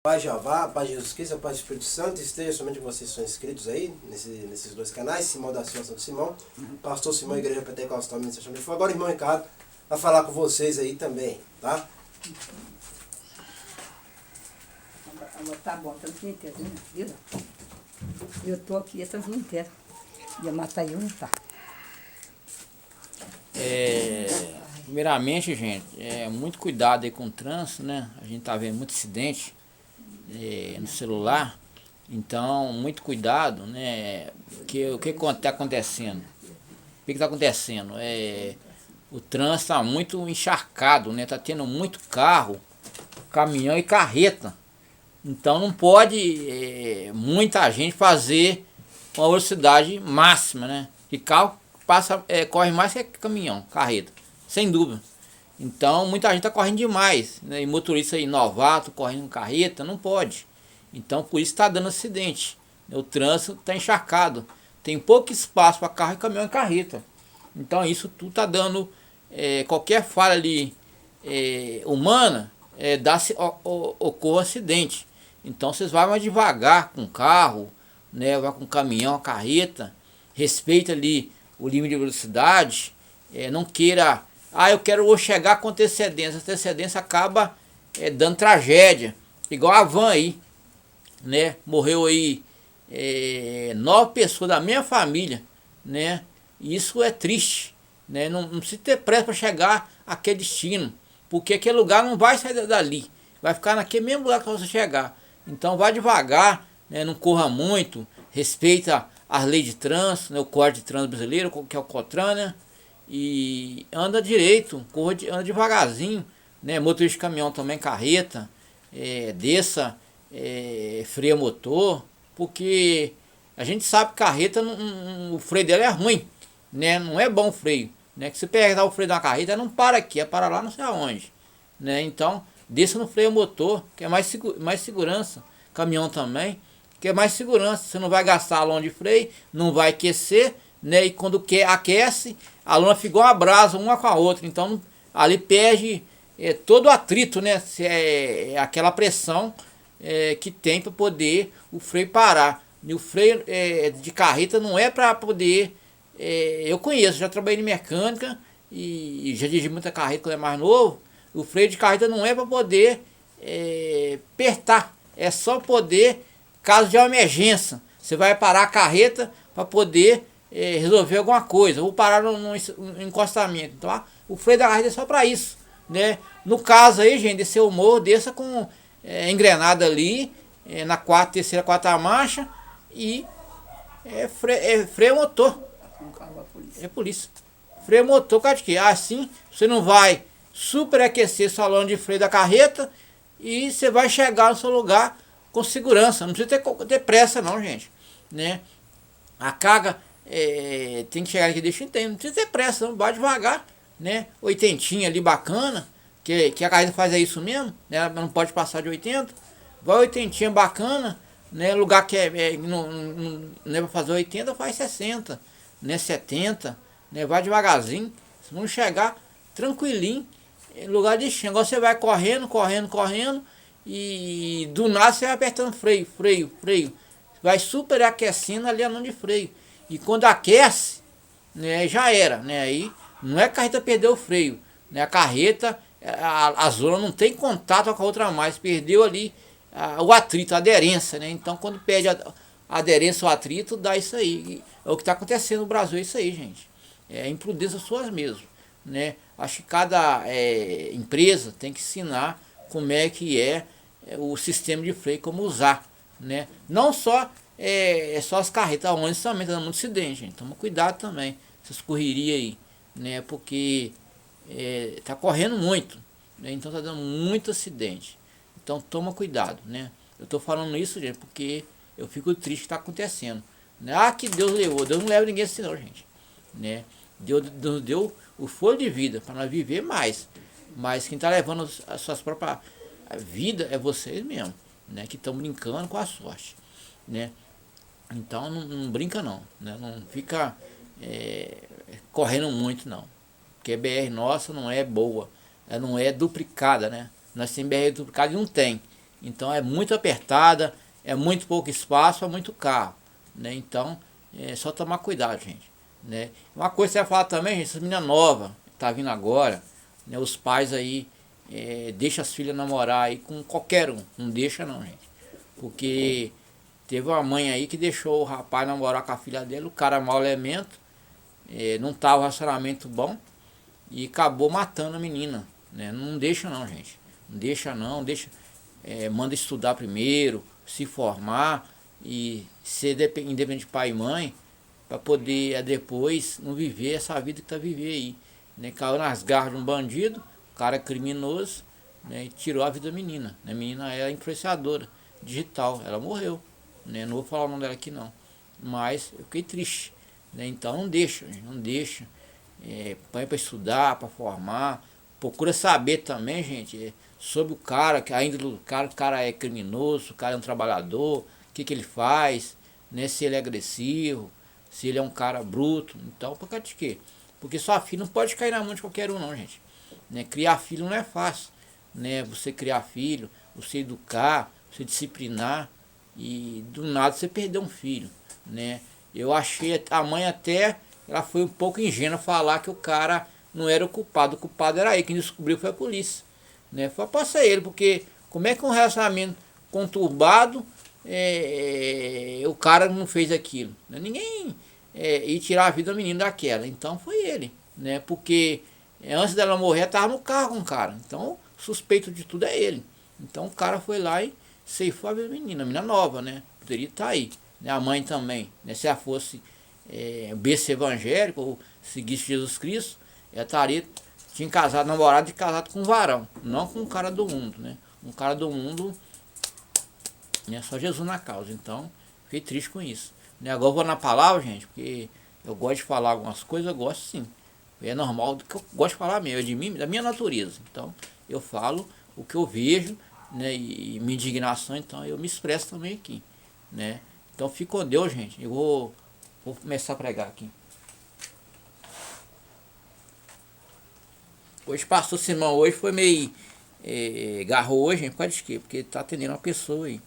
Pai Jeová, Pai Jesus Cristo, Pai Espírito Santo, esteja somente com vocês que são inscritos aí, nesses dois canais, Simão da Silva, Santo Simão, Pastor Simão, Igreja Pentecostal, Ministração de Fogo. Agora o irmão Ricardo vai falar com vocês aí também, tá? Tá bom, tá no dia inteiro, viu? Eu tô aqui, tá no dia inteiro. Ia matar eu, não tá. Primeiramente, gente, muito cuidado aí com o trânsito, né? A gente tá vendo muito acidente no celular, então muito cuidado, né? O que está acontecendo? O que está acontecendo? O trânsito está muito encharcado, né? Tá tendo muito carro, caminhão e carreta. Então não pode muita gente fazer uma velocidade máxima, né? Que carro corre mais que caminhão, carreta, sem dúvida. Então muita gente está correndo demais, né? E motorista aí novato correndo carreta, não pode. Então por isso está dando acidente. O trânsito está encharcado, tem pouco espaço para carro, caminhão e carreta. Então isso tudo está dando qualquer falha ali humana, ocorre acidente. Então vocês vão mais devagar com o carro, né? Vai com o caminhão, a carreta, respeita ali o limite de velocidade, não queira, eu vou chegar com antecedência. A antecedência acaba dando tragédia, igual a van aí, né? Morreu aí 9 pessoas da minha família, né? E isso é triste, né? Não precisa ter pressa para chegar àquele destino, porque aquele lugar não vai sair dali, vai ficar naquele mesmo lugar que você chegar. Então vá devagar, né? Não corra muito, respeita as leis de trânsito, né? O Código de Trânsito Brasileiro, que é o COTRAN, né? E anda direito, anda devagarzinho, né? Motorista de caminhão também, carreta, desça, freia motor, porque a gente sabe que carreta, o freio dela é ruim, né? Não é bom o freio, né? Que se pegar o freio da carreta, não para aqui, é para lá não sei aonde, né? Então desça no freio motor, que é mais segurança. Caminhão também, que é mais segurança. Você não vai gastar a lona de freio, não vai aquecer, né? E quando aquece, a lona fica igual uma brasa uma com a outra. Então ali perde todo o atrito, né? Se é aquela pressão que tem para poder o freio parar. E o freio de carreta não é para poder. Eu conheço, já trabalhei em mecânica e já dirigi muita carreta quando é mais novo. O freio de carreta não é para poder apertar, é só poder, caso de uma emergência, você vai parar a carreta para poder resolver alguma coisa, ou parar no encostamento. Então, o freio da carreta é só para isso, né? No caso aí, gente, descer o morro, desça com engrenada ali, na terceira, quarta marcha, e freio motor. É por isso. Freio motor, cara, de que assim você não vai superaquecer sua lona de freio da carreta e você vai chegar no seu lugar com segurança. Não precisa ter pressa não, gente, né? A carga tem que chegar aqui, deixa eu entender, não precisa ter pressa não, vai devagar, né? 80 ali bacana, que a carreta faz isso mesmo, né? Ela não pode passar de 80, vai 80 bacana, né? Lugar que não é para fazer 80, faz 60, né? 70, né? Vai devagarzinho, se não chegar tranquilinho em lugar de destino. Agora você vai correndo, e do nada você vai apertando freio, vai superaquecendo ali a mão de freio, e quando aquece, né, já era, né? Aí não é que a carreta perdeu o freio, né? A carreta, a zona não tem contato com a outra mais, perdeu ali o atrito, a aderência, né? Então quando perde a aderência, o atrito, dá isso aí. É o que está acontecendo no Brasil, é isso aí, gente. É imprudência suas mesmo, né? Acho que cada empresa tem que ensinar como é que o sistema de freio, como usar, né? Não só só as carretas, a ônibus também está dando muito acidente, gente. Toma cuidado também, essas correrias aí, né? Porque tá correndo muito, né? Então tá dando muito acidente. Então toma cuidado, né? Eu tô falando isso, gente, porque eu fico triste que tá acontecendo, né? Que Deus levou, Deus não leva ninguém assim não, gente, né? Deus deu o fôlego de vida para nós viver mais, mas quem está levando as suas próprias vidas é vocês mesmo, né? Que estão brincando com a sorte, né? Então não brinca não, né? Não fica correndo muito não, porque a BR nossa não é boa, ela não é duplicada, né? Nós temos BR duplicada e não tem, Então é muito apertada, é muito pouco espaço, é muito carro, né? Então é só tomar cuidado, gente, né? Uma coisa que você vai falar também, gente, essa menina nova, tá vindo agora, né? Os pais aí deixam as filhas namorar aí com qualquer um, não deixa não, gente, porque teve uma mãe aí que deixou o rapaz namorar com a filha dele, o cara mau elemento, não tava um relacionamento bom e acabou matando a menina, né? Não deixa não, gente, não deixa não, deixa, manda estudar primeiro, se formar e ser independente de pai e mãe, para poder depois não viver essa vida que tá vivendo aí, né? Caiu nas garras de um bandido, cara criminoso, né? E tirou a vida da menina, né? A menina é influenciadora digital, ela morreu, né? Não vou falar o nome dela aqui não, mas eu fiquei triste, né? Então não deixa, não deixa, põe para estudar, para formar, procura saber também, gente, sobre o cara, que ainda o cara é criminoso, o cara é um trabalhador, o que ele faz, né? Se ele é agressivo, se ele é um cara bruto. Então, por causa de quê? Porque sua filha não pode cair na mão de qualquer um não, gente, né? Criar filho não é fácil, né? Você criar filho, você educar, você disciplinar e do nada você perder um filho, né? Eu achei a mãe até, ela foi um pouco ingênua falar que o cara não era o culpado era ele, quem descobriu foi a polícia, né? Foi passar ele, porque como é que um relacionamento conturbado o cara não fez aquilo, né? Ninguém ia tirar a vida da menina daquela, então foi ele, né? Porque antes dela morrer ela estava no carro com o cara, então suspeito de tudo é ele. Então o cara foi lá e ceifou a vida da menina, a menina nova, né? Poderia estar aí, né? A mãe também, né? Se ela fosse berço evangélico ou seguisse Jesus Cristo, ela tinha casado, namorado e casado com um varão, não com um cara do mundo, né? Um cara do mundo, né? Só Jesus na causa. Então fiquei triste com isso, né? Agora eu vou na palavra, gente, porque eu gosto de falar algumas coisas, eu gosto sim. É normal, do que eu gosto de falar mesmo, é de mim, da minha natureza. Então eu falo o que eu vejo, né? E minha indignação, então eu me expresso também aqui, né? Então fique com Deus, gente. Eu vou começar a pregar aqui. Hoje pastor Simão hoje foi meio garrou hoje, hein, por causa de quê? Porque tá atendendo uma pessoa aí,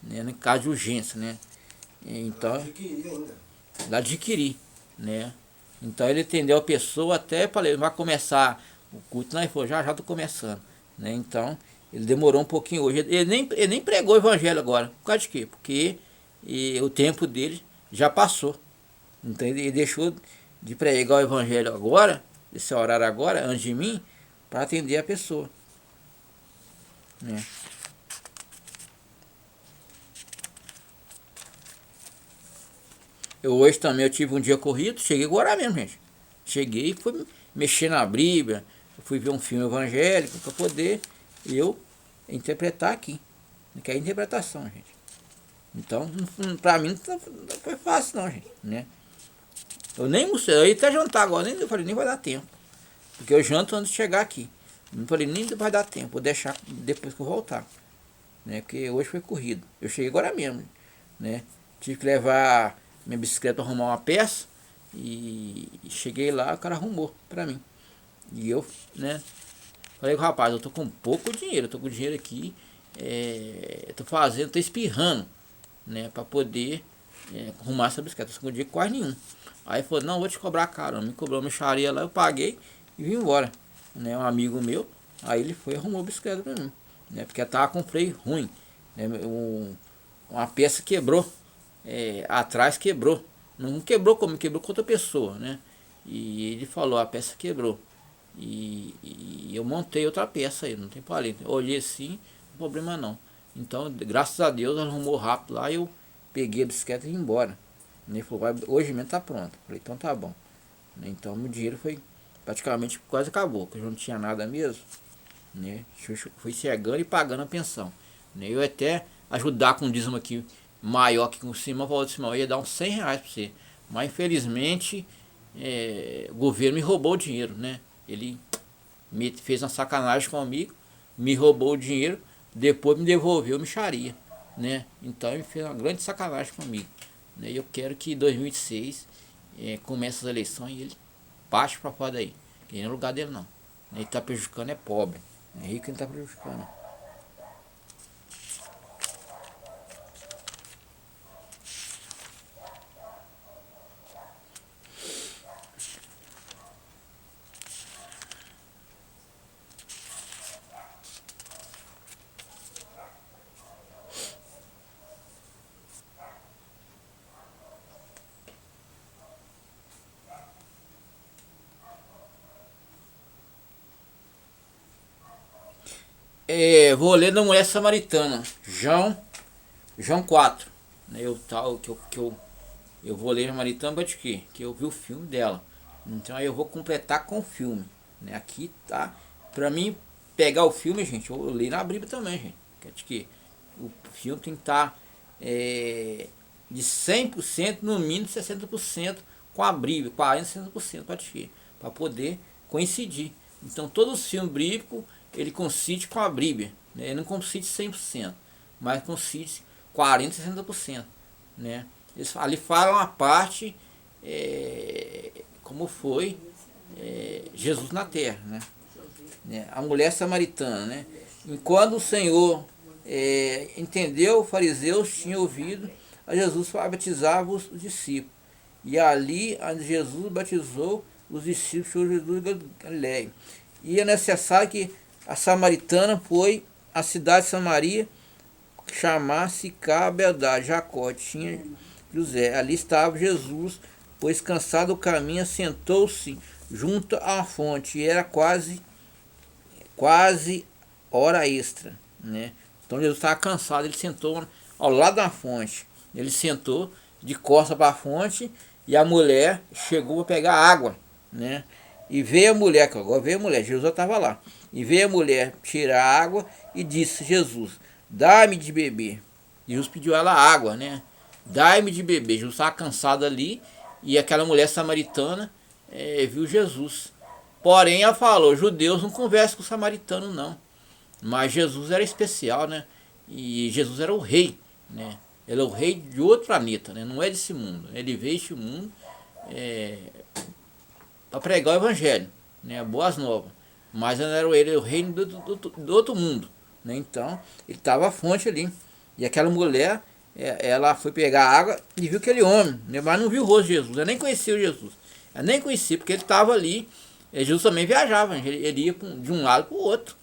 né? No caso de urgência, né? Então lá adquirir, né? Então ele atendeu a pessoa, até falei, vai começar o culto, não, ele falou, já tô começando, né? Então ele demorou um pouquinho hoje, ele nem pregou o evangelho agora, por causa de quê? Porque o tempo dele já passou, então ele deixou de pregar o evangelho agora, esse horário agora, antes de mim, para atender a pessoa, né? Eu hoje também eu tive um dia corrido, cheguei agora mesmo, gente. Cheguei e fui mexer na Bíblia, fui ver um filme evangélico para poder eu interpretar aqui. Que é interpretação, gente. Então, para mim não foi fácil não, gente, né? Eu ia até jantar agora, eu falei, nem vai dar tempo. Porque eu janto antes de chegar aqui. Não falei, nem vai dar tempo, vou deixar depois que eu voltar, né? Porque hoje foi corrido. Eu cheguei agora mesmo, né? Tive que levar minha bicicleta para arrumar uma peça e cheguei lá, o cara arrumou para mim. E eu, né? Falei com o rapaz, eu tô com pouco dinheiro, eu tô com dinheiro aqui, tô espirrando, né? Para poder arrumar essa bicicleta, tô com dinheiro quase nenhum. Aí falou, não, vou te cobrar caro, me cobrou uma mixaria lá, eu paguei e vim embora, né? Um amigo meu, aí ele foi e arrumou a bicicleta para mim, né? Porque ela tava com freio ruim, né? Uma peça quebrou, atrás quebrou, não quebrou como quebrou com outra pessoa, né? E ele falou, a peça quebrou e eu montei outra peça aí, não tem problema. Eu olhei assim, não tem problema não. Então graças a Deus arrumou rápido lá, eu peguei a bicicleta e vim embora. Ele falou, hoje mesmo tá pronto. Eu falei, então tá bom. Então meu dinheiro foi praticamente quase acabou, porque eu não tinha nada mesmo, né? Fui chegando e pagando a pensão, né? Eu até ajudar com um dízimo aqui maior que com o Simão, falou de Simão, eu ia dar uns 100 reais para você, mas infelizmente o governo me roubou o dinheiro, né? Ele me fez uma sacanagem comigo, me roubou o dinheiro, depois me devolveu a mixaria, né? Então ele fez uma grande sacanagem comigo, né? Eu quero que em 2026 comece as eleições e ele baixe para fora daí, que nem é lugar dele não. Ele está prejudicando pobre, é rico que ele está prejudicando. Vou ler da mulher samaritana, João 4. Né, eu vou ler a samaritana para quê? Que eu vi o filme dela. Então aí eu vou completar com o filme. Né, aqui tá. Para mim pegar o filme, gente, eu leio na Bíblia também, gente. Que o filme tem que estar de 100%, no mínimo 60% com a Bíblia, 40%, 60% para poder coincidir. Então todos os filmes bíblicos, ele coincide com a Bíblia, né? Ele não coincide 100%, mas coincide 40%, 60%, né? Eles ali falam a parte como foi Jesus na terra, né? A mulher samaritana, né? Enquanto o Senhor entendeu, os fariseus tinham ouvido a Jesus batizava os discípulos. E ali Jesus batizou os discípulos de Jesus de Galileia. E é necessário que a samaritana foi à cidade de Samaria, chamar-se Cabedá, Jacó, tinha José. Ali estava Jesus, pois cansado do caminho, sentou-se junto à fonte. E era quase hora extra, né? Então Jesus estava cansado, ele sentou ao lado da fonte. Ele sentou de costas para a fonte e a mulher chegou para pegar água, né? E veio a mulher, que agora veio a mulher, Jesus estava lá. E veio a mulher tirar a água e disse: Jesus, dá-me de beber. Jesus pediu ela água, né? Dá-me de beber. Jesus estava cansado ali e aquela mulher samaritana viu Jesus. Porém, ela falou: judeus não conversam com samaritano, não. Mas Jesus era especial, né? E Jesus era o rei, né? Ele é o rei de outro planeta, né? Não é desse mundo. Ele veio deste mundo para pregar o evangelho, né? Boas novas. Mas ele era o rei do outro mundo, né? Então, ele estava à fonte ali. E aquela mulher, ela foi pegar água e viu aquele homem, né? Mas não viu o rosto de Jesus. Ela nem conhecia o Jesus. Ela nem conhecia, porque ele estava ali. Jesus também viajava, ele ia de um lado para o outro,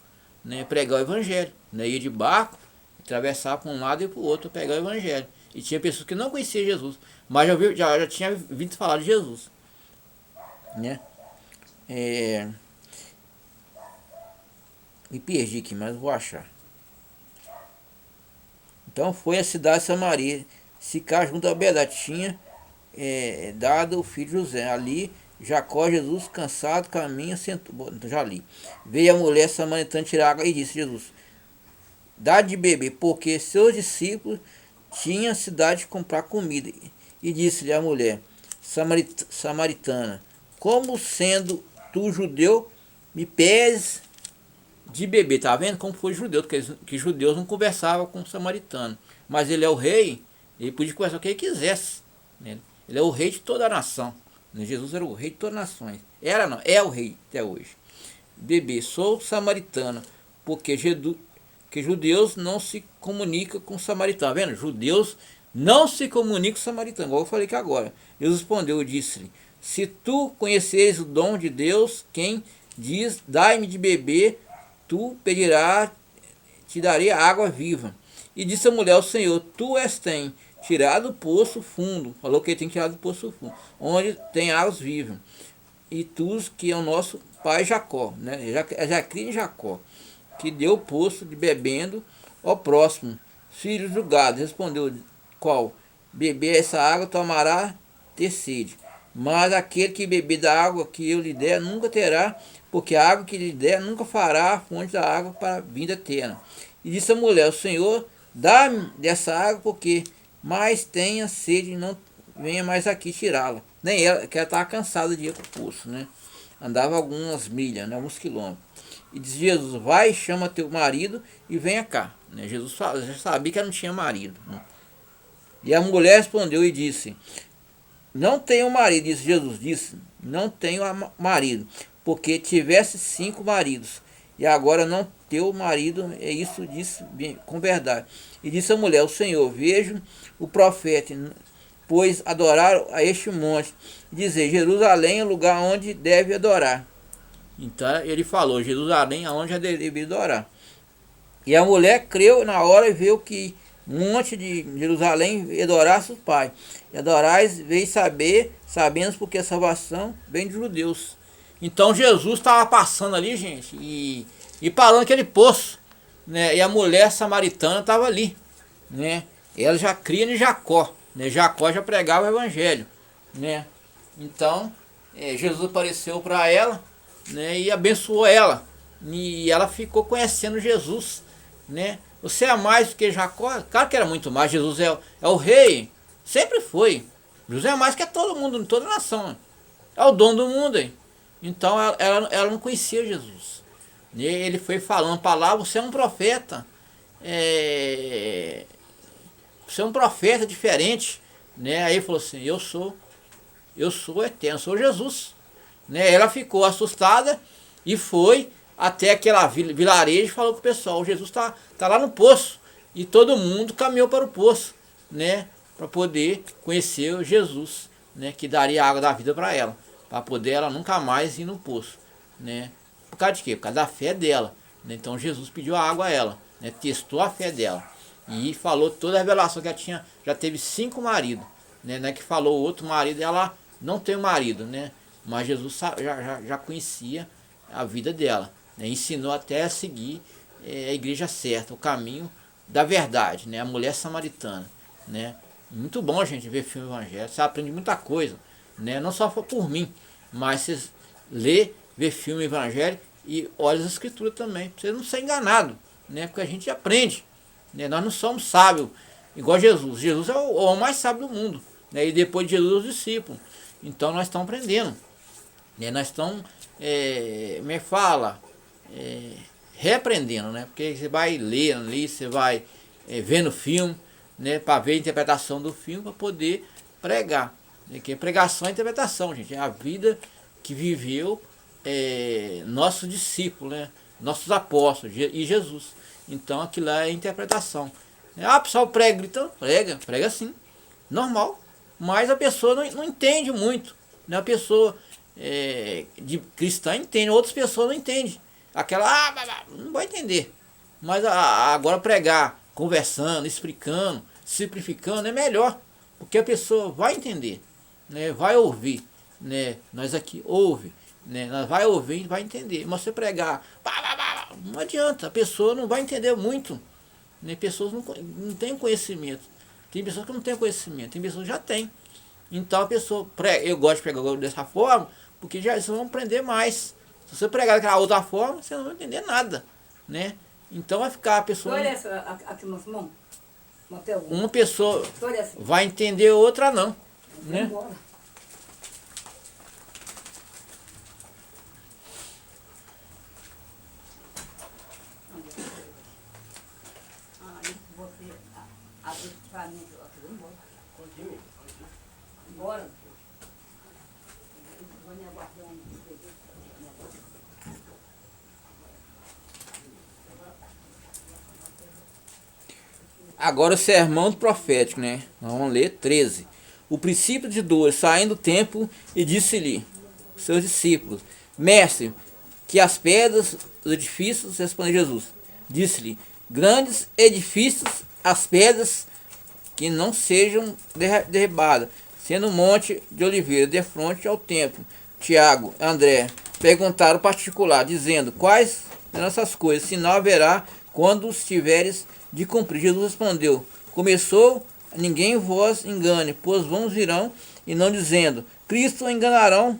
né? Pregar o evangelho, né? Ia de barco, atravessar para um lado e para o outro, pegar o evangelho. E tinha pessoas que não conheciam Jesus, mas já tinha visto falar de Jesus, né? Me perdi aqui, mas vou achar. Então foi a cidade de Samaria, ficar junto a Bedá, tinha dado o filho de José. Ali Jacó, Jesus, cansado, caminha, sentou. Já li. Veio a mulher samaritana tirar água e disse: Jesus, dá de beber, porque seus discípulos tinham a cidade de comprar comida. E disse-lhe a mulher samaritana: como sendo tu judeu, me pedes de beber? Tá vendo como foi judeu? Porque que judeus não conversavam com samaritano. Mas ele é o rei, ele podia conversar o que ele quisesse, né? Ele é o rei de toda a nação. Jesus era o rei de todas as nações. Era não, é o rei até hoje. Beber, sou samaritana, porque judeus não se comunicam com samaritano. Tá vendo? Judeus não se comunicam com samaritano. Igual eu falei aqui agora. Jesus respondeu e disse-lhe: se tu conheceres o dom de Deus, quem diz, dai-me de beber, tu pedirás, te darei a água viva. E disse a mulher: o Senhor, tu tem tirado do poço fundo. Falou que ele tem tirado do poço fundo, onde tem águas vivas. E tu, que é o nosso pai Jacó, né? Jacrim e Jacó, que deu o poço de bebendo ao próximo. Filho do gado, respondeu: qual? Beber essa água tomará ter sede. Mas aquele que beber da água que eu lhe der nunca terá, porque a água que lhe der nunca fará a fonte da água para a vida eterna. E disse a mulher: o Senhor, dá-me dessa água, porque mais tenha sede e não venha mais aqui tirá-la. Nem ela, que ela estava cansada de ir para o poço, né? Andava algumas milhas, né? Alguns quilômetros. E disse Jesus: vai, chama teu marido e venha cá, né? Jesus já sabia que ela não tinha marido, né? E a mulher respondeu e disse: não tenho marido. Disse Jesus, não tenho marido, porque tivesse 5 maridos, e agora não teu marido. É isso, disse bem, com verdade. E disse a mulher: o Senhor, vejo o profeta, pois adorar a este monte, dizer, Jerusalém é o lugar onde deve adorar. Então ele falou, Jerusalém é onde deve adorar. E a mulher creu na hora e viu que monte de Jerusalém adorasse o Pai. E adorais, veio sabemos porque a salvação vem dos judeus. Então Jesus estava passando ali, gente, e parando aquele poço. né? E a mulher samaritana estava ali, né? Ela já cria em Jacó, né? Jacó já pregava o evangelho, né? Então, Jesus apareceu para ela, né? E abençoou ela. E ela ficou conhecendo Jesus, né? Você é mais do que Jacó? Claro que era muito mais. Jesus é o rei, sempre foi. Jesus é mais que todo mundo, toda nação. É o dono do mundo, hein? Então ela não conhecia Jesus. Ele foi falando palavra, você é um profeta. Você é um profeta diferente. Né? Aí ele falou assim, eu sou eterno, sou Jesus. Né? Ela ficou assustada e foi até aquela vilarejo e falou pro pessoal, Jesus tá lá no poço. E todo mundo caminhou para o poço, né? Para poder conhecer o Jesus, né? Que daria a água da vida para ela. Para poder ela nunca mais ir no poço, né? Por causa de quê? Por causa da fé dela. Né? Então Jesus pediu a água a ela, né? Testou a fé dela. E falou toda a revelação que ela já teve 5 maridos. Né? Não é que falou o outro marido, ela não tem um marido, né? Mas Jesus já conhecia a vida dela. Né? Ensinou até a seguir a igreja certa, o caminho da verdade, né? A mulher samaritana. Né? Muito bom, gente, ver filme evangélico. Você aprende muita coisa. Né? Não só por mim, mas você lê, vê filme evangélico e olha as escrituras também. Pra você não ser enganado. Né? Porque a gente aprende. Né? Nós não somos sábios igual Jesus. Jesus é o homem mais sábio do mundo. Né? E depois de Jesus, os discípulos. Então nós estamos aprendendo. Né? Nós estamos, me fala, reaprendendo, né? Porque você vai lendo ali, você vai vendo filme, né? Para ver a interpretação do filme, para poder pregar. Né? Que pregação é interpretação, gente. É a vida que viveu nosso discípulo, né? Nossos apóstolos e Jesus. Então aquilo lá é interpretação. Ah, o pessoal prega gritando? Prega sim, normal. Mas a pessoa não entende muito. Né? A pessoa de cristã entende, outras pessoas não entendem. Aquela, não vai entender. Mas agora pregar, conversando, explicando, simplificando é melhor. Porque a pessoa vai entender, né? Vai ouvir. Né? Nós aqui ouve, né? Nós vai ouvir e vai entender. Mas você pregar, não adianta, a pessoa não vai entender muito. Né? Pessoas não têm conhecimento. Tem pessoas que não têm conhecimento, tem pessoas que já têm. Então a pessoa prega, eu gosto de pregar dessa forma, porque já vocês vão aprender mais. Se você pregar daquela outra forma, você não vai entender nada, né? Então vai ficar a pessoa... Olha essa aqui, irmão. Uma pessoa vai entender, outra não, né? Bora. Agora o sermão do profético, né? Vamos ler 13. O princípio de dores, saindo do templo, e disse-lhe, seus discípulos, mestre, que as pedras dos edifícios, respondeu Jesus, disse-lhe, grandes edifícios, as pedras que não sejam derribadas, sendo um monte de oliveira de frente ao templo. Tiago, André, perguntaram particular, dizendo, quais serão essas coisas, se não haverá quando os tiveres de cumprir. Jesus respondeu, começou, ninguém vos engane, pois vãos virão, e não dizendo, Cristo enganarão,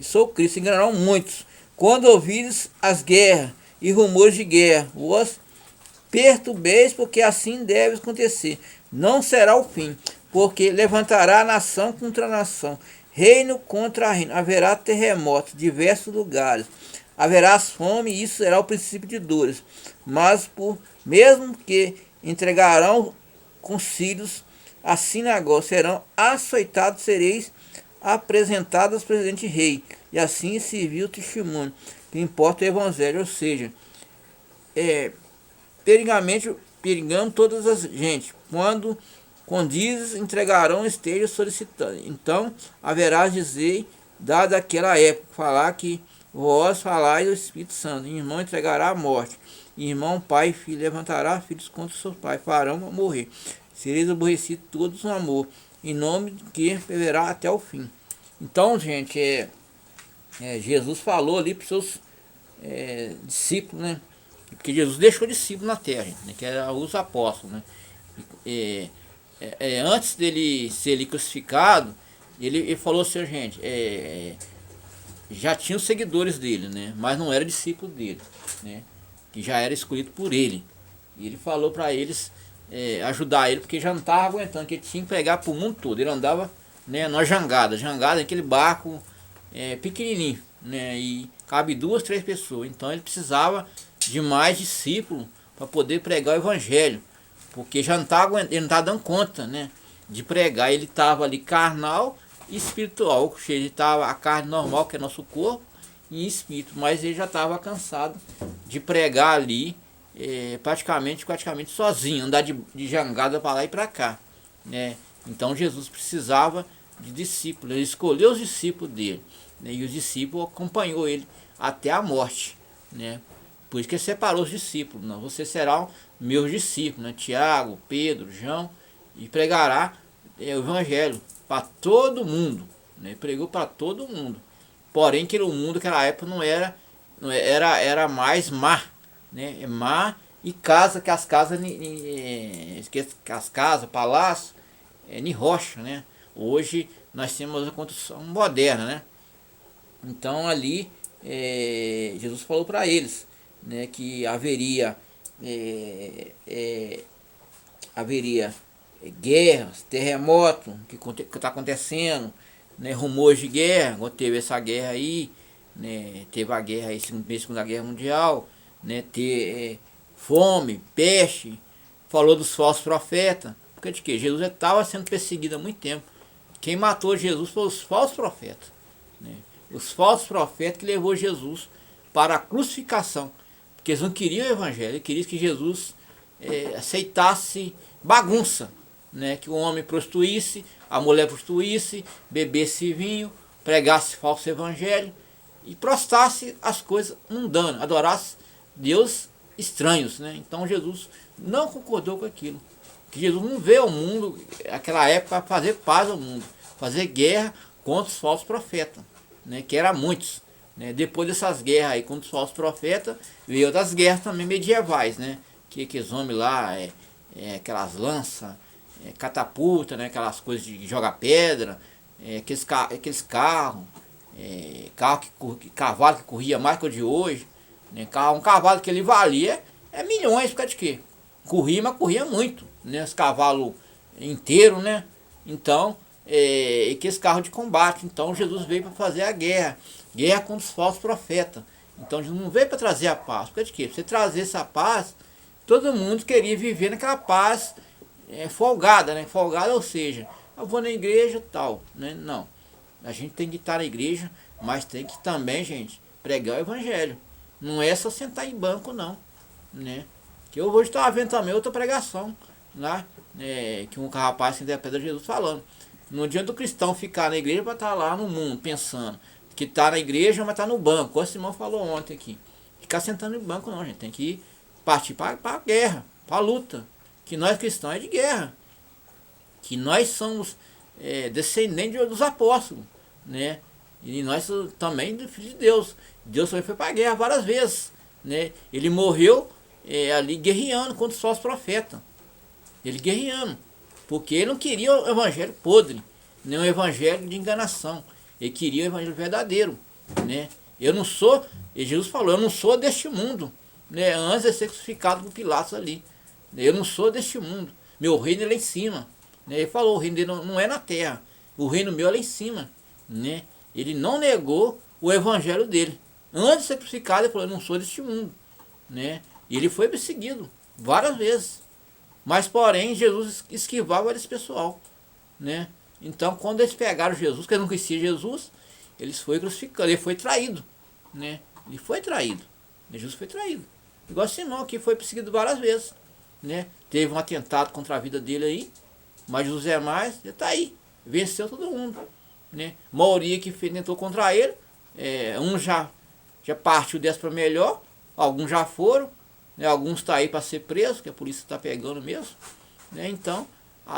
sou Cristo, enganarão muitos. Quando ouvires as guerras e rumores de guerra, vos perturbeis, porque assim deve acontecer. Não será o fim, porque levantará nação contra nação, reino contra reino, haverá terremotos em diversos lugares, haverá fome, e isso será o princípio de dores. Mas por mesmo que entregarão concílios, a sinagoga serão açoitados, sereis apresentados ao presidente rei, e assim serviu o testemunho, que importa o evangelho, ou seja, perigando todas as gente, quando condizes entregarão esteja solicitando. Então haverá dizer, dada aquela época, falar que vós falais do Espírito Santo, irmão entregará a morte, irmão, pai e filho levantará filhos contra seus pais, farão morrer. Sereis aborrecidos todos no amor, em nome de que perderá até o fim. Então, gente, Jesus falou ali para os seus discípulos, né? Porque Jesus deixou discípulos na terra, gente, né, que eram os apóstolos. Né? Antes dele ser crucificado, ele falou assim, gente, já tinha os seguidores dele, né, mas não era discípulo dele, né, que já era escolhido por ele. E ele falou para eles ajudar ele, porque já não estava aguentando, que ele tinha que pregar para o mundo todo. Ele andava, né, na jangada, aquele barco pequenininho, né, e cabe 2, 3 pessoas. Então ele precisava de mais discípulos para poder pregar o evangelho, porque já não estava ele não estava dando conta, né, de pregar. Ele estava ali carnal e espiritual. Ele estava a carne normal, que é nosso corpo, e espírito, mas ele já estava cansado de pregar ali praticamente sozinho, andar de jangada para lá e para cá, né? Então Jesus precisava de discípulos. Ele escolheu os discípulos dele, né? E os discípulos acompanhou ele até a morte, né? Por isso que ele separou os discípulos. Não, você será meus discípulos, né? Tiago, Pedro, João, e pregará o evangelho para todo mundo, né? Pregou para todo mundo. Porém, que o mundo naquela época era mais mar, né? Mar e casa, que as casas, palácios, em rocha, né? Hoje nós temos a construção moderna, né? Então ali Jesus falou para eles, né, que haveria guerras, terremoto que está acontecendo, né, rumores de guerra. Quando teve essa guerra aí, né, teve a guerra aí, Segunda Guerra Mundial, né, ter fome, peste. Falou dos falsos profetas, porque de que Jesus estava sendo perseguido há muito tempo. Quem matou Jesus foram os falsos profetas, né? Os falsos profetas que levou Jesus para a crucificação, porque eles não queriam o evangelho, eles queriam que Jesus aceitasse bagunça, né? Que o homem prostituísse, a mulher prostituísse, bebesse vinho, pregasse falso evangelho e prostrasse as coisas mundanas, adorasse Deus estranhos, né? Então Jesus não concordou com aquilo, que Jesus não veio ao mundo naquela época para fazer paz ao mundo, fazer guerra contra os falsos profetas, né? Que eram muitos, né? Depois dessas guerras aí contra os falsos profetas, veio outras guerras também medievais, né? Que os homens lá, aquelas lanças, catapulta, né? Aquelas coisas de jogar pedra, aqueles carros, cavalo que corria mais que o de hoje, né? Um cavalo que ele valia milhões, por causa de quê? Corria, mas corria muito, né? Os cavalos inteiros, né? Então, aqueles carros de combate. Então Jesus veio para fazer a guerra contra os falsos profetas. Então Jesus não veio para trazer a paz, por causa de quê? Para você trazer essa paz, todo mundo queria viver naquela paz folgada, né? Folgada, ou seja, eu vou na igreja e tal, né? Não, a gente tem que estar na igreja, mas tem que também, gente, pregar o evangelho. Não é só sentar em banco, não, né? Que eu hoje estava vendo também outra pregação lá, que um rapaz que interpreta Jesus falando. Não adianta o cristão ficar na igreja para estar lá no mundo pensando que está na igreja, mas está no banco. Como o Simão falou ontem aqui. Ficar sentando no banco não, gente. Tem que partir para a guerra, para a luta. Que nós cristãos é de guerra. Que nós somos descendentes dos apóstolos, né? E nós também do Filho de Deus. Deus também foi para a guerra várias vezes, né? Ele morreu ali guerreando contra os falsos profetas. Ele guerreando. Porque ele não queria o evangelho podre, nem o evangelho de enganação. Ele queria o evangelho verdadeiro, né? Eu não sou, e Jesus falou, eu não sou deste mundo, né? Antes de ser crucificado por Pilatos ali. Eu não sou deste mundo. Meu reino é lá em cima, né? Ele falou, o reino dele não é na terra. O reino meu é lá em cima, né? Ele não negou o evangelho dele. Antes de ser crucificado, ele falou, eu não sou deste mundo, né? E ele foi perseguido várias vezes. Mas, porém, Jesus esquivava esse pessoal, né? Então, quando eles pegaram Jesus, que eles não conheciam Jesus, eles foram crucificados, ele foi traído, né? Ele foi traído, Jesus foi traído. Igual Simão, que foi perseguido várias vezes, né? Teve um atentado contra a vida dele aí, mas José mais, ele está aí, venceu todo mundo, né? A maioria que tentou contra ele, um já partiu dessa para melhor, alguns já foram, né? Alguns estão aí para ser presos, que a polícia está pegando mesmo, né? Então,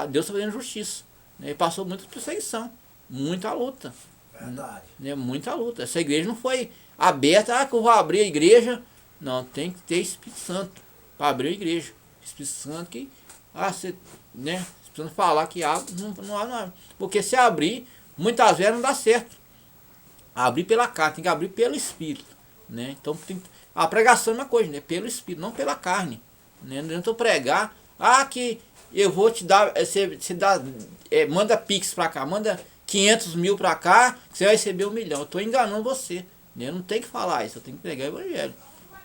Deus está fazendo justiça, né? Passou muita perseguição, muita luta. Verdade. Né? Muita luta. Essa igreja não foi aberta, que eu vou abrir a igreja Não, tem que ter Espírito Santo para abrir a igreja. Espírito Santo que, você, né, precisa falar que abre, não abre. Porque se abrir, muitas vezes não dá certo. Abrir pela carne, tem que abrir pelo Espírito, né? Então a pregação é uma coisa, né? Pelo Espírito, não pela carne, né? Não adianta eu pregar, que eu vou te dar, você dá, manda Pix pra cá, manda 500 mil pra cá, que você vai receber 1 milhão. Eu estou enganando você, né? Eu não tenho que falar isso, eu tenho que pregar o evangelho,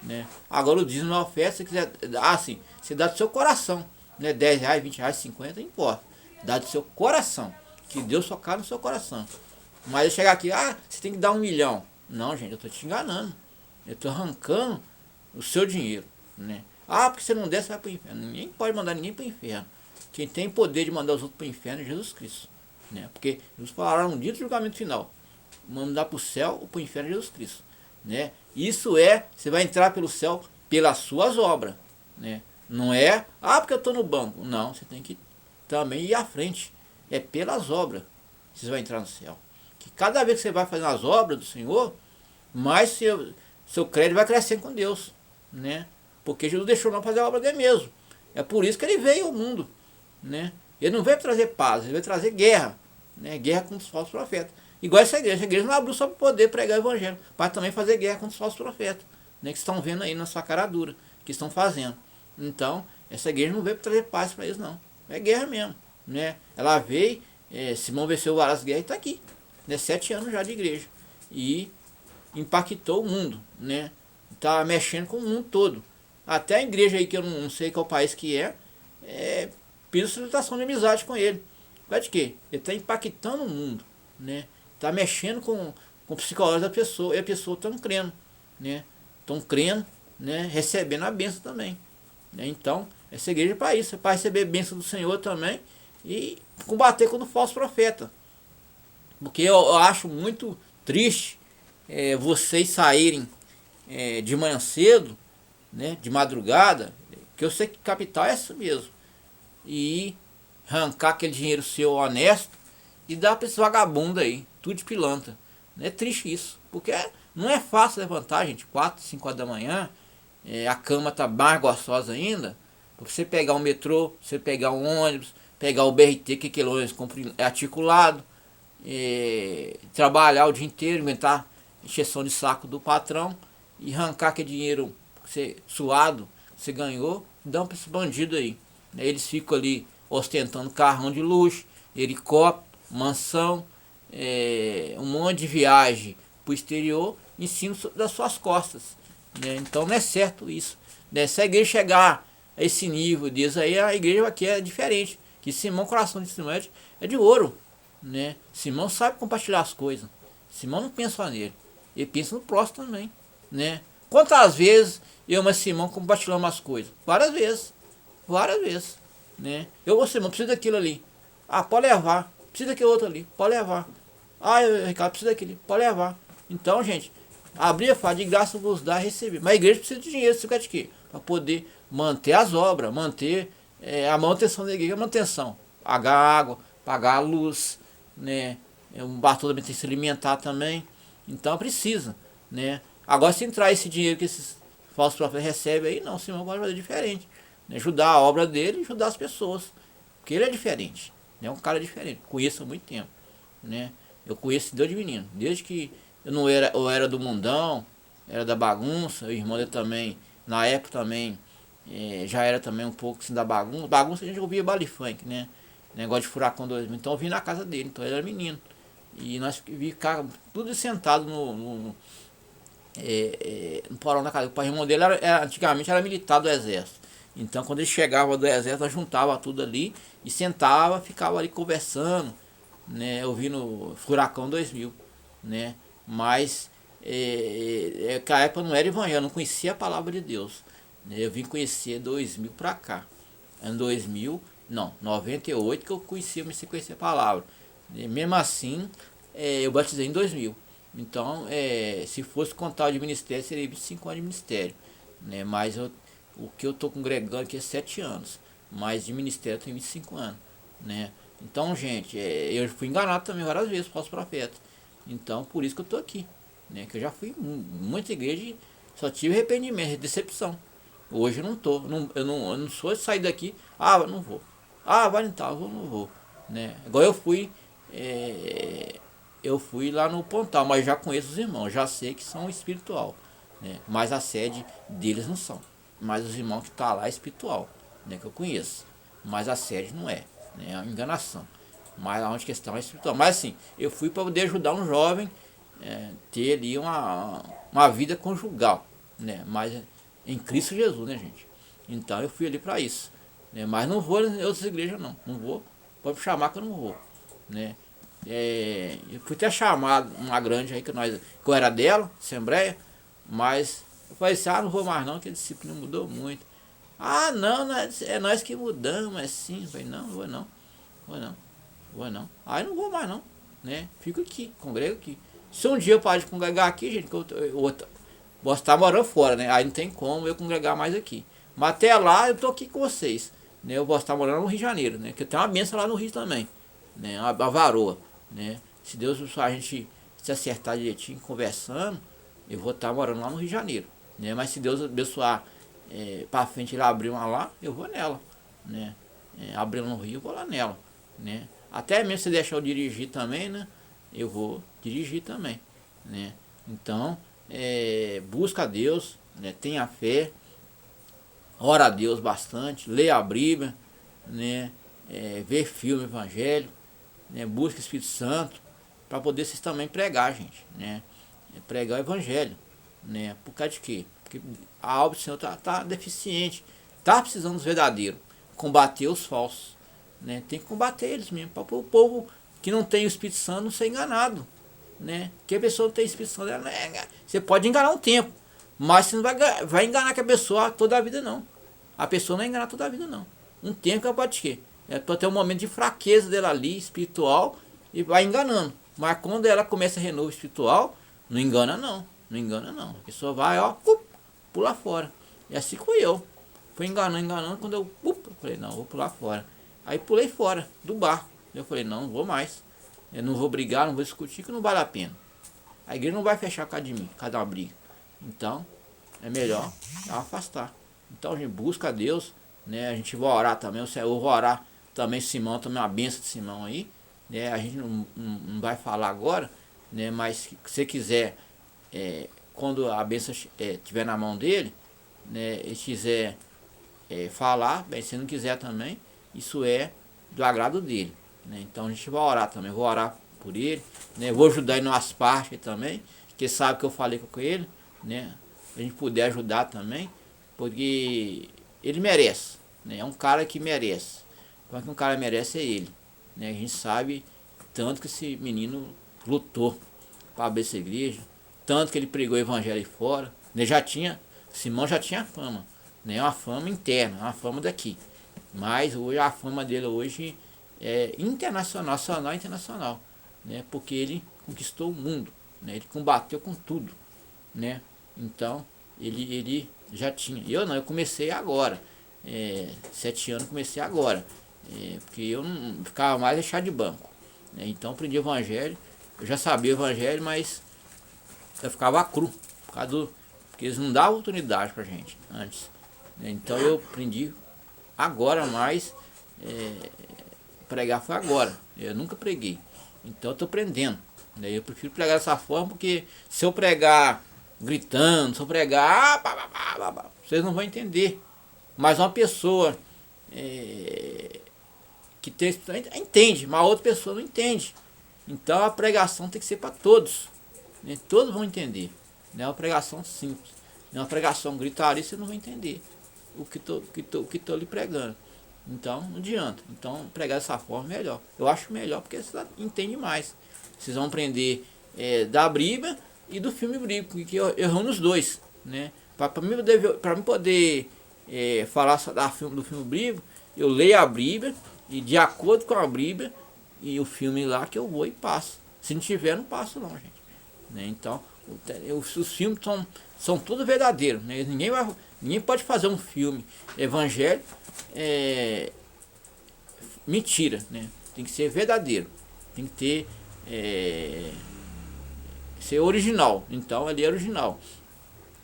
né? Agora o dízimo na oferta, se quiser, assim, você dá do seu coração, né? 10 reais, 20 reais, 50, não importa. Dá do seu coração, que Deus tocar no seu coração. Mas eu chegar aqui, você tem que dar 1 milhão. Não, gente, eu estou te enganando. Eu estou arrancando o seu dinheiro, né? Porque você não der, você vai para o inferno. Ninguém pode mandar ninguém para o inferno. Quem tem poder de mandar os outros para o inferno é Jesus Cristo, né? Porque Jesus falará no dia do julgamento final. Mandar para o céu ou para o inferno é Jesus Cristo, né? Isso você vai entrar pelo céu pelas suas obras, né? Não é, porque eu estou no banco. Não, você tem que também ir à frente. É pelas obras que você vai entrar no céu. Que cada vez que você vai fazendo as obras do Senhor, mais seu crédito vai crescendo com Deus, né? Porque Jesus deixou nós fazer a obra dele mesmo. É por isso que ele veio ao mundo, né? Ele não veio trazer paz, ele veio trazer guerra, né? Guerra contra os falsos profetas. Igual essa igreja não abriu só para poder pregar o evangelho, mas também fazer guerra contra os falsos profetas, né? Que estão vendo aí na sua cara dura, que estão fazendo. Então, essa igreja não veio para trazer paz para eles, não. É guerra mesmo, né? Ela veio, Simão venceu várias guerras e está aqui, né? 7 anos já de igreja. E impactou o mundo, né? Está mexendo com o mundo todo. Até a igreja aí, que eu não sei qual país que pediu solicitação de amizade com ele. Vai de quê? Ele está impactando o mundo, né? Está mexendo com o psicológico da pessoa. E a pessoa está crendo, né? Estão crendo, né? Recebendo a bênção também, né? Então, essa igreja é para isso. É para receber a bênção do Senhor também. E combater contra o falso profeta. Porque eu acho muito triste vocês saírem de manhã cedo, né, de madrugada, que eu sei que capital é isso mesmo, e arrancar aquele dinheiro seu honesto e dar para esse vagabundo aí, tudo de pilantra. É triste isso, porque não é fácil levantar, gente, 4, 5 horas da manhã, a cama tá mais gostosa ainda, pra você pegar um metrô, você pegar um ônibus, pegar o BRT, que aquele ônibus é articulado, trabalhar o dia inteiro, inventar encheção de saco do patrão e arrancar aquele dinheiro você, suado, você ganhou, dão para esse bandido aí. Eles ficam ali ostentando carrão de luxo, helicóptero, mansão, um monte de viagem para o exterior em cima das suas costas, né? Então não é certo isso, né? Se a igreja chegar a esse nível disso aí, a igreja aqui é diferente. Que Simão, coração de Simão é de ouro, né? Simão sabe compartilhar as coisas. Simão não pensa só nele, ele pensa no próximo também, né? Quantas vezes eu e Simão compartilhamos as coisas? Várias vezes, né? Simão, preciso daquilo ali. Pode levar. Precisa daquele outro ali, pode levar. Ricardo, precisa daquele, pode levar. Então, gente, abrir a fala de graça vos dá a receber. Mas a igreja precisa de dinheiro, você quer de quê? Para poder manter as obras, manter a manutenção da igreja, a manutenção. Pagar água, pagar a luz, né? O pastor também tem que se alimentar também. Então precisa, né? Agora, se entrar esse dinheiro que esses falsos profetas recebem aí, não, o Simão pode fazer diferente, né? Ajudar a obra dele e ajudar as pessoas. Porque ele é diferente, né? Um cara diferente. Conheço há muito tempo, né? Eu conheço Deus de menino. Desde que eu era do mundão, era da bagunça, o irmão dele também, na época também, já era também um pouco assim da bagunça. Bagunça a gente ouvia baile funk, né? Negócio de Furacão 2000. Então eu vim na casa dele, então ele era menino. E nós ficávamos tudo sentado no porão da casa. O irmão dele antigamente era militar do exército. Então quando ele chegava do exército, nós juntava tudo ali e sentava, ficava ali conversando, né, ouvindo Furacão 2000, né? Mas que a época não era evangelho, eu não conhecia a palavra de Deus, né? Eu vim conhecer 2000 pra cá. Ano 2000, não, 98 que eu comecei a conhecer a palavra. E mesmo assim, eu batizei em 2000. Então, se fosse contar de ministério, seria 25 anos de ministério, né? Mas o que eu estou congregando aqui é 7 anos. Mas de ministério eu tenho 25 anos, né? Então, gente, eu fui enganado também várias vezes por falsos profetas. Então, por isso que eu estou aqui, né? Que eu já fui em muita igreja Só tive arrependimento, decepção. Hoje eu não tô, eu não sou de sair daqui, eu não vou. Vai então, eu não vou. Né? Igual eu fui lá no Pontal, mas já conheço os irmãos, já sei que são espiritual. Né? Mas a sede deles não são. Mas os irmãos que estão lá é espiritual, né? Que eu conheço. Mas a sede não é, né? É uma enganação. Mas a questão é espiritual. Mas assim, eu fui para poder ajudar um jovem ter ali uma vida conjugal, né? Mas em Cristo Jesus, né, gente? Então eu fui ali para isso, né? Mas não vou em outras igrejas, não vou. Pode me chamar que eu não vou, né? Eu fui até chamado uma grande aí que eu era dela, Assembleia, mas eu falei assim, não vou mais não, que a disciplina mudou muito. Não, é nós que mudamos, é assim. Eu falei, não vou não, vou não. Aí não vou mais não, né? Fico aqui, congrego aqui. Se um dia eu parar de congregar aqui, gente, que eu posso estar morando fora, né? Aí não tem como eu congregar mais aqui. Mas até lá eu tô aqui com vocês, né? Eu posso estar morando no Rio de Janeiro, né? Que tem uma bênção lá no Rio também, né? Uma varoa, né? Se Deus a gente se acertar direitinho, conversando, eu vou estar morando lá no Rio de Janeiro, né? Mas se Deus abençoar para frente ele abrir uma lá, eu vou nela, né? Abrindo no Rio, eu vou lá nela, né? Até mesmo se deixar eu dirigir também, né? Eu vou dirigir também, né? Então, busca a Deus, né? Tenha fé, ora a Deus bastante, leia a Bíblia, né? Vê filme evangélico, né? Busca o Espírito Santo, para poder vocês também pregar, gente, né? Pregar o evangelho, né? Por causa de quê? Porque a obra do Senhor tá deficiente, tá precisando dos verdadeiros, combater os falsos, né? Tem que combater eles mesmo, para o povo que não tem o Espírito Santo não ser enganado, né? Que a pessoa não tem Espírito Santo, você pode enganar um tempo, mas você não vai enganar que a pessoa toda a vida não. A pessoa não é enganar toda a vida não. Um tempo que ela pode ter. Pode ter um momento de fraqueza dela ali, espiritual, e vai enganando. Mas quando ela começa a renovo espiritual, não engana não. Não engana não. A pessoa vai, pula fora. E assim fui eu. Fui enganando, quando eu falei, não, vou pular fora. Aí pulei fora do bar. Eu falei, não vou mais. Eu não vou brigar, não vou discutir, que não vale a pena. A igreja não vai fechar por causa de mim, por causa de uma briga. Então, é melhor afastar. Então a gente busca a Deus, né? A gente vai orar também, eu vou orar também, Simão, também uma benção de Simão aí, né? A gente não vai falar agora, né? Mas se você quiser, quando a benção estiver na mão dele, né? Ele quiser falar, bem, se não quiser também, isso é do agrado dele, né? Então a gente vai orar também, vou orar por ele, né? Vou ajudar ele nas partes também, que sabe que eu falei com ele, né? A gente puder ajudar também, porque ele merece, né? É um cara que merece. Como é que um cara merece é ele, né? A gente sabe tanto que esse menino lutou para abrir essa igreja, tanto que ele pregou o evangelho aí fora, né? Simão já tinha fama, né? Uma fama interna, uma fama daqui, mas hoje a fama dele hoje é internacional, nacional e internacional, né? Porque ele conquistou o mundo, né? Ele combateu com tudo, né? Então ele já tinha. Eu não, eu comecei agora, 7 anos comecei agora, porque eu não ficava mais deixado de banco, né? Então aprendi o evangelho, eu já sabia o evangelho, mas eu ficava cru, porque eles não davam oportunidade pra gente antes, né? Então eu aprendi agora mais, pregar foi agora, eu nunca preguei, então eu estou aprendendo, né? Eu prefiro pregar dessa forma, porque se eu pregar gritando, se eu pregar, vocês não vão entender. Mas uma pessoa que entende, mas a outra pessoa não entende. Então a pregação tem que ser para todos, né? Todos vão entender. Não é uma pregação simples, não é uma pregação gritaria, você não vai entender o que tô lhe pregando. Então não adianta. Então pregar dessa forma é melhor. Eu acho melhor porque você entende mais. Vocês vão aprender da Bíblia e do filme bíblico, que eu reúno os dois, né? Para mim poder falar do filme bíblico, eu leio a Bíblia e de acordo com a Bíblia e o filme lá que eu vou e passo. Se não tiver, não passo não, gente, né? Então os filmes são todos verdadeiros, né? Ninguém pode fazer um filme evangélico mentira, né? Tem que ser verdadeiro, tem que ter ser original. Então ele é original.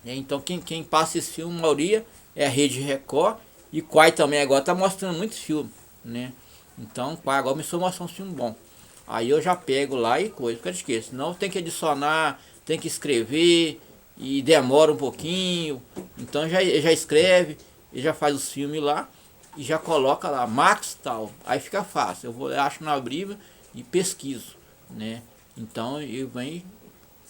né? Então quem passa esse filme, a maioria, é a Rede Record. E Quai também agora tá mostrando muitos filmes, né? Então Quai agora começou a mostrar um filme bom. Aí eu já pego lá e coisa, porque eu esqueço. Senão tem que adicionar, tem que escrever e demora um pouquinho. Então já escreve, e já faz os filmes lá e já coloca lá, Max tal. Aí fica fácil. Eu acho na Bíblia e pesquiso, né? Então eu venho e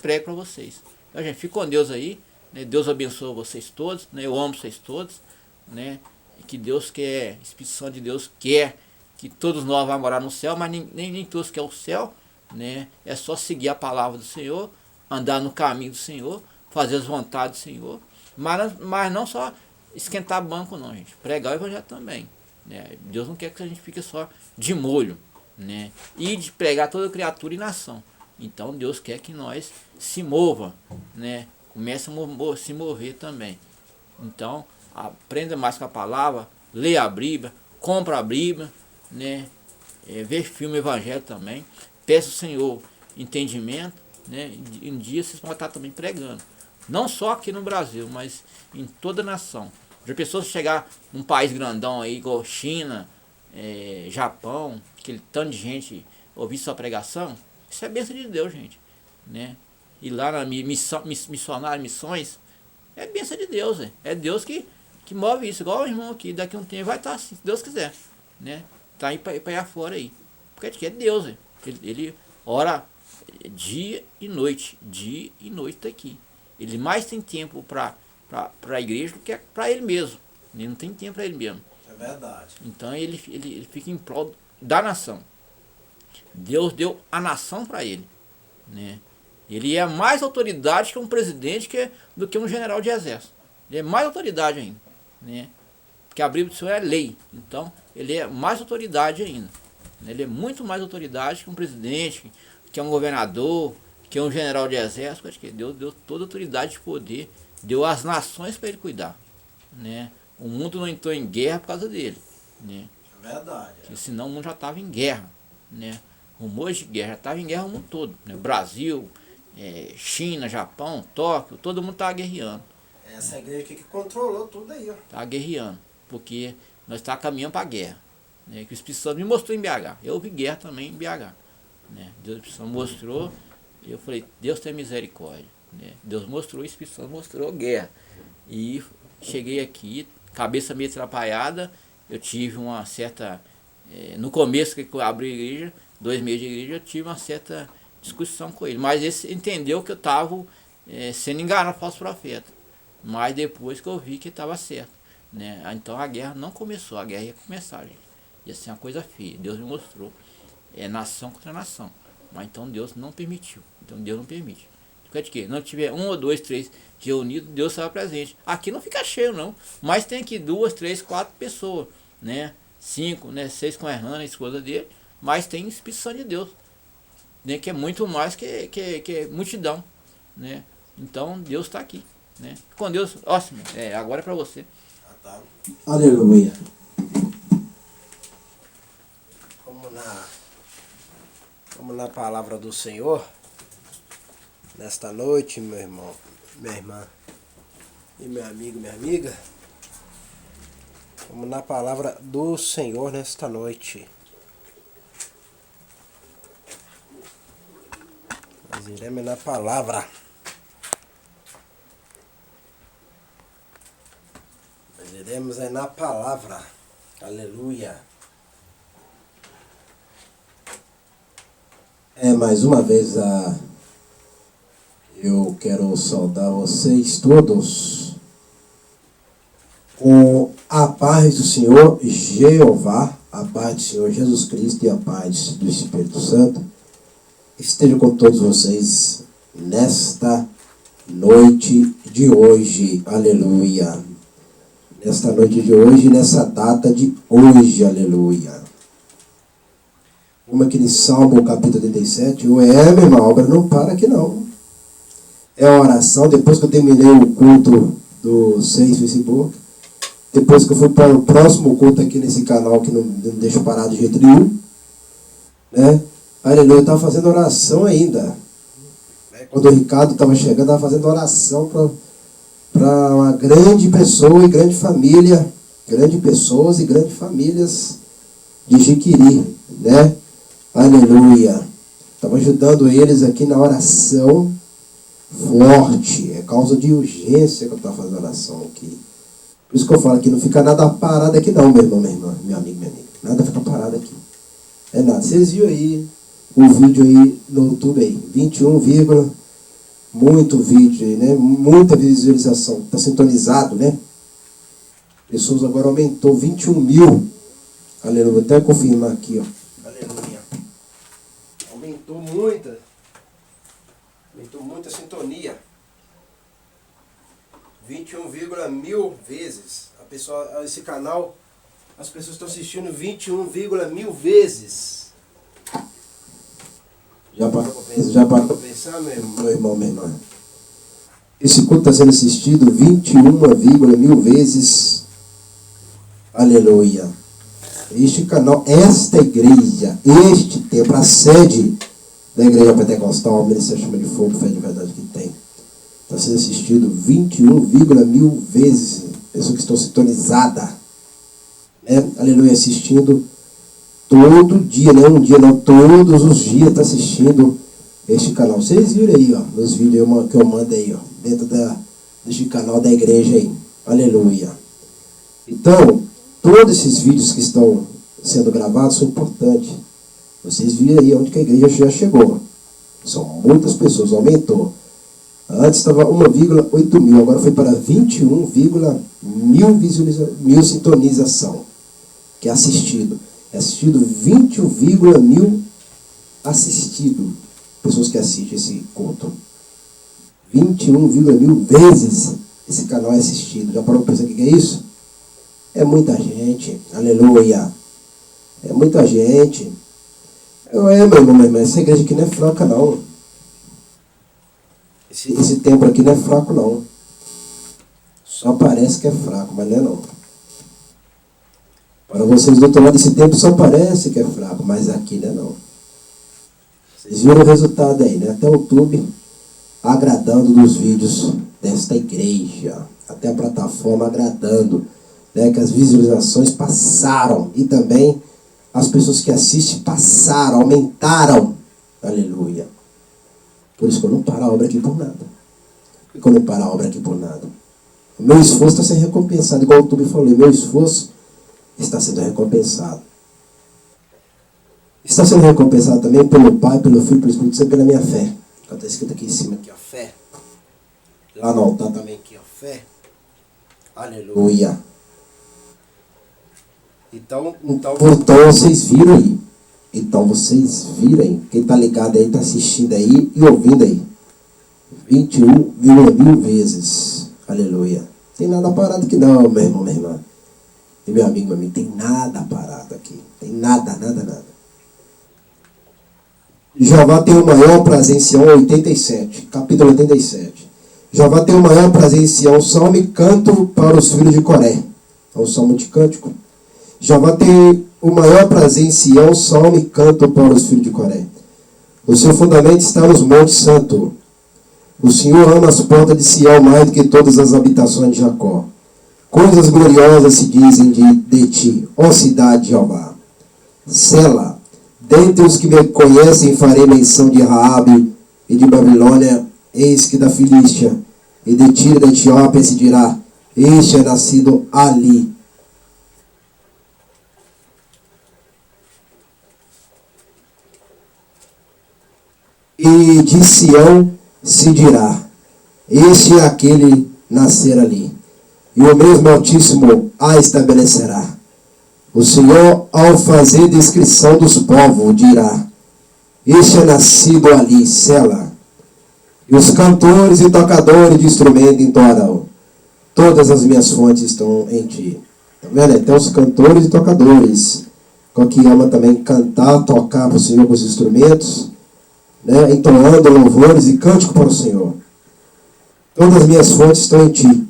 prego para vocês. Então, gente, fique com Deus aí, né? Deus abençoe vocês todos, né? Eu amo vocês todos, né? E que Deus quer, a Espírito Santo de Deus quer que todos nós vamos morar no céu, mas nem todos querem o céu, né? É só seguir a palavra do Senhor, andar no caminho do Senhor, fazer as vontades do Senhor, mas não só esquentar banco não, gente. Pregar o evangelho também, né? Deus não quer que a gente fique só de molho, né? E de pregar toda criatura e nação. Então Deus quer que nós se mova, né? Comece a se mover também. Então, aprenda mais com a palavra, leia a Bíblia, compra a Bíblia, né? Ver filme evangelho também. Peça ao Senhor entendimento, né? E um dia vocês vão estar também pregando. Não só aqui no Brasil, mas em toda a nação. Já pensou se chegar num país grandão aí, igual China, Japão, aquele tanto de gente ouvir sua pregação? Isso é bênção de Deus, gente, né? E lá na missionário, missões, é bênção de Deus, é Deus que move isso, igual o irmão aqui, daqui a um tempo vai estar assim, se Deus quiser, né? Tá aí para ir fora aí, porque é Deus, ele ora dia e noite tá aqui. Ele mais tem tempo para a igreja do que para ele mesmo, ele não tem tempo para ele mesmo. É verdade. Então ele fica em prol da nação. Deus deu a nação para ele, né? Ele é mais autoridade que um presidente do que um general de exército. Ele é mais autoridade ainda, né? Porque a Bíblia do Senhor é lei. Então, ele é mais autoridade ainda. Ele é muito mais autoridade que um presidente, que um governador, que um general de exército. Acho que Deus deu toda a autoridade de poder, deu as nações para ele cuidar, né? O mundo não entrou em guerra por causa dele, né? É verdade. Porque senão o mundo já estava em guerra, né? Rumores de guerra, já estava em guerra o mundo todo, né? Brasil, China, Japão, Tóquio, todo mundo estava guerreando. Essa igreja aqui que controlou tudo aí, ó. Estava guerreando, porque nós estávamos caminhando para a guerra, né? Que o Espírito Santo me mostrou em BH. Eu vi guerra também em BH, né? Deus, o Espírito Santo mostrou, eu falei, Deus tem misericórdia, né? Deus mostrou, o Espírito Santo mostrou guerra. E cheguei aqui, cabeça meio atrapalhada, eu tive uma certa... no começo que eu abri a igreja, 2 meses de igreja, eu tive uma certa discussão com ele. Mas ele entendeu que eu estava sendo enganado, falso profeta. Mas depois que eu vi que estava certo, né? Então a guerra não começou, a guerra ia começar, gente. Ia ser uma coisa feia. Deus me mostrou. É nação contra nação. Mas então Deus não permitiu. Então Deus não permite. Porque de quê? Não tiver 1 ou 2, 3 reunidos, Deus será presente. Aqui não fica cheio, não. Mas tem aqui 2, 3, 4 pessoas, né? 5, né? 6 com a Errana, a esposa dele. Mas tem Espírito Santo de Deus, né? Que é muito mais que multidão, né? Então Deus está aqui, né? Com Deus, ótimo. Agora é para você. Tá. Aleluia. Como na palavra do Senhor, nesta noite, meu irmão, minha irmã e meu amigo, minha amiga, como na palavra do Senhor nesta noite. Nós iremos na palavra. Nós iremos na palavra. Aleluia. Mais uma vez, eu quero saudar vocês todos com a paz do Senhor Jeová, a paz do Senhor Jesus Cristo e a paz do Espírito Santo esteja com todos vocês nesta noite de hoje. Aleluia. Nesta noite de hoje, nessa data de hoje. Aleluia. Como aquele Salmo, capítulo 37, meu irmão, a obra não para aqui não. É a oração, depois que eu terminei o culto do 6 Facebook, depois que eu fui para o próximo culto aqui nesse canal, que não deixa parar de jeito nenhum, né? Aleluia, eu estava fazendo oração ainda. Quando o Ricardo estava chegando, eu estava fazendo oração para uma grande pessoa e grande família, grandes pessoas e grandes famílias de Jiquiri, né? Aleluia. Estava ajudando eles aqui na oração forte. É causa de urgência que eu estou fazendo oração aqui. Por isso que eu falo que não fica nada parado aqui não, meu irmão, minha irmã, meu amigo, minha amiga. Nada fica parado aqui. É nada. Vocês viram aí o vídeo aí no YouTube aí. 21, muito vídeo aí, né? Muita visualização. Está sintonizado, né? Pessoas agora aumentou 21 mil. Aleluia. Vou até confirmar aqui, ó. Aleluia. Aumentou muita sintonia. 21,1000 vezes. Esse canal, as pessoas estão assistindo 21,1000 vezes. Já parou para pensar, meu irmão, minha irmã? Esse culto está sendo assistido 21,1000 vezes. Aleluia. Este canal, esta igreja, este templo, a sede da Igreja Pentecostal, Ministério Chama de Fogo, Fé de Verdade que tem. Está sendo assistido 21,1000 vezes. Pessoas que estão sintonizadas. Né? Aleluia, assistindo todo dia, não um dia, não, todos os dias está assistindo este canal. Vocês viram aí, ó, nos vídeos que eu mando aí, ó, dentro deste canal da igreja aí. Aleluia. Então, todos esses vídeos que estão sendo gravados são importantes. Vocês viram aí onde que a igreja já chegou. São muitas pessoas, aumentou. Antes estava 1,8 mil, agora foi para 21,1000 sintonização, que é assistido. É assistido 21,1000 assistido. Pessoas que assistem esse culto. 21,1000 vezes esse canal é assistido. Já parou para pensar o que é isso? É muita gente. Aleluia. É muita gente. Meu irmão, essa igreja aqui não é fraca, não. Esse templo aqui não é fraco, não. Só parece que é fraco, mas não é, não. Para vocês do outro lado desse templo só parece que é fraco, mas aqui não é, não. Vocês viram o resultado aí, né? Até o YouTube agradando dos vídeos desta igreja. Até a plataforma agradando. Né? Que as visualizações passaram. E também as pessoas que assistem passaram, aumentaram. Aleluia. Por isso que eu não paro a obra aqui por nada. Por que eu não paro a obra aqui por nada? O meu esforço está sendo recompensado. Igual o YouTube falou, meu esforço está sendo recompensado. Está sendo recompensado também pelo Pai, pelo Filho, pelo Espírito Santo, pela minha fé. Está escrito aqui em cima, aqui, ó, fé. Lá no altar também, aqui, ó, fé. Aleluia. Então vocês viram aí. Então vocês viram aí. Quem está ligado aí, está assistindo aí e ouvindo aí. 21,1000 vezes. Aleluia. Tem nada parado aqui não, meu irmão, minha irmã. E meu amigo, tem nada parado aqui. Tem nada. Jeová tem o maior prazer em Sião, 87, capítulo 87. Jeová tem o maior prazer em Sião, salmo e canto para os filhos de Coré. É um salmo de cântico. Jeová tem o maior prazer em Sião, salmo e canto para os filhos de Coré. O seu fundamento está nos montes santos. O Senhor ama as portas de Sião mais do que todas as habitações de Jacó. Coisas gloriosas se dizem de ti, ó cidade de Jeová. Sela. Dentre os que me conhecem farei menção de Raabe e de Babilônia, eis que da Filístia, e de Tiro da Etiópia se dirá, este é nascido ali. E de Sião se dirá, este é aquele nascer ali. E o mesmo Altíssimo a estabelecerá. O Senhor, ao fazer descrição dos povos, dirá, este é nascido ali, Sela. E os cantores e tocadores de instrumento entoarão. Todas as minhas fontes estão em ti. Tá vendo? Então os cantores e tocadores, que ama também cantar, tocar para o Senhor com os instrumentos, né? Entoando louvores e cântico para o Senhor. Todas as minhas fontes estão em ti.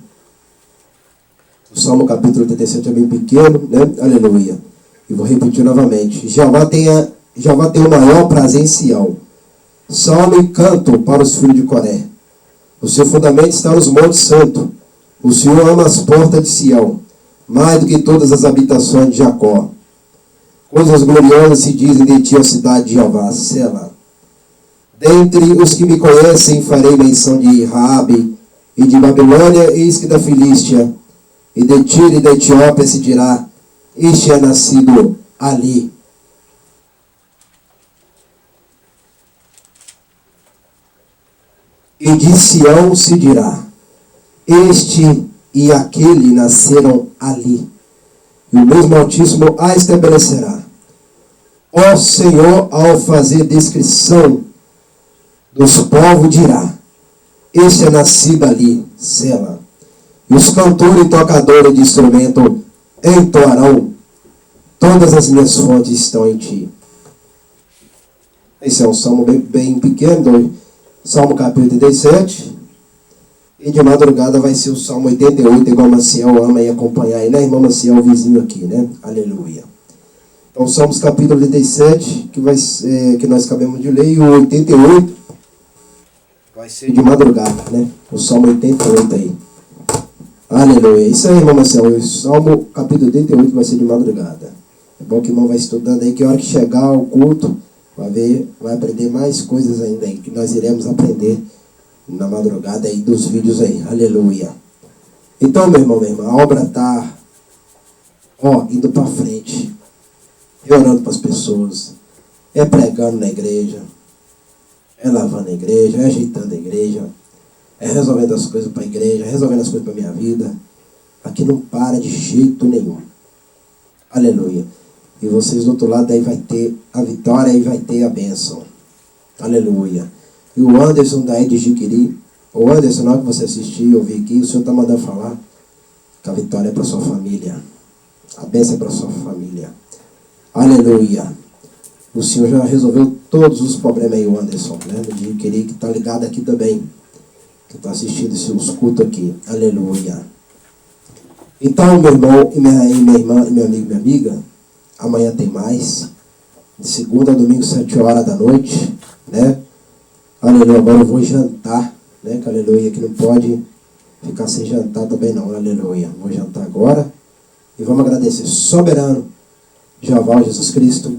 O Salmo capítulo 87 é bem pequeno, né? Aleluia. E vou repetir novamente. Jeová tem o maior prazer em Sião. Salmo e canto para os filhos de Coré. O seu fundamento está nos montes santos. O Senhor ama as portas de Sião, mais do que todas as habitações de Jacó. Coisas gloriosas se dizem de ti, ó cidade de Jeová, Sela. Dentre os que me conhecem farei menção de Raabe e de Babilônia, eis que da Filístia, e de Tiro e da Etiópia se dirá, este é nascido ali. E de Sião se dirá, este e aquele nasceram ali, e o mesmo Altíssimo a estabelecerá. Ó Senhor, ao fazer descrição dos povos dirá, este é nascido ali, Sela. E os cantores e tocadores de instrumento entoarão, todas as minhas fontes estão em ti. Esse é um salmo bem pequeno, Salmo capítulo 87. E de madrugada vai ser o Salmo 88, igual Maciel ama e acompanhar aí, né, irmão Maciel, o vizinho aqui, né? Aleluia. Então, Salmos capítulo 87, que nós acabamos de ler, e o 88 vai ser de madrugada, né? O Salmo 88 aí. Aleluia. Isso aí, irmão Marcelo. O Salmo capítulo 88 vai ser de madrugada. É bom que o irmão vai estudando aí, que a hora que chegar ao culto, vai aprender mais coisas ainda aí, que nós iremos aprender na madrugada aí dos vídeos aí. Aleluia. Então, meu irmão, minha irmã, a obra está indo para frente. Orando para as pessoas. É pregando na igreja. É lavando a igreja, é ajeitando a igreja, é resolvendo as coisas para a igreja, é resolvendo as coisas para a minha vida. Aqui não para de jeito nenhum. Aleluia. E vocês do outro lado aí vai ter a vitória e vai ter a bênção. Aleluia. E o Anderson daí de Jiquiri, o Anderson, na hora que você assistir, eu vi aqui, o Senhor está mandando falar que a vitória é para sua família. A bênção é para sua família. Aleluia. O Senhor já resolveu todos os problemas aí, o Anderson, né? De querer que está ligado aqui também. Que está assistindo os cultos aqui. Aleluia. Então, meu irmão, e minha irmã, e meu amigo e minha amiga, amanhã tem mais. De segunda a domingo, 7 horas da noite, né? Aleluia. Agora eu vou jantar, né? Que aleluia, que não pode ficar sem jantar também não. Aleluia. Vou jantar agora. E vamos agradecer. Soberano, Jeová, Jesus Cristo.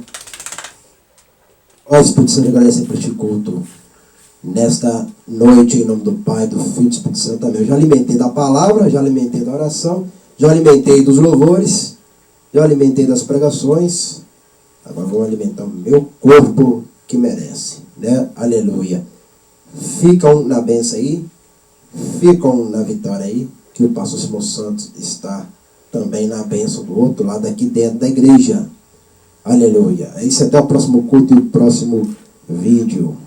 Ó Espírito Santo, agradecer por este culto. Nesta noite, em nome do Pai, do Filho e do Espírito Santo, amém. Eu já alimentei da palavra, já alimentei da oração, já alimentei dos louvores, já alimentei das pregações. Agora vou alimentar o meu corpo que merece, né? Aleluia. Ficam na bênção aí, ficam na vitória aí, que o pastor Simão Santos está também na bênção do outro lado, aqui dentro da igreja. Aleluia. É isso, até o próximo culto e o próximo vídeo.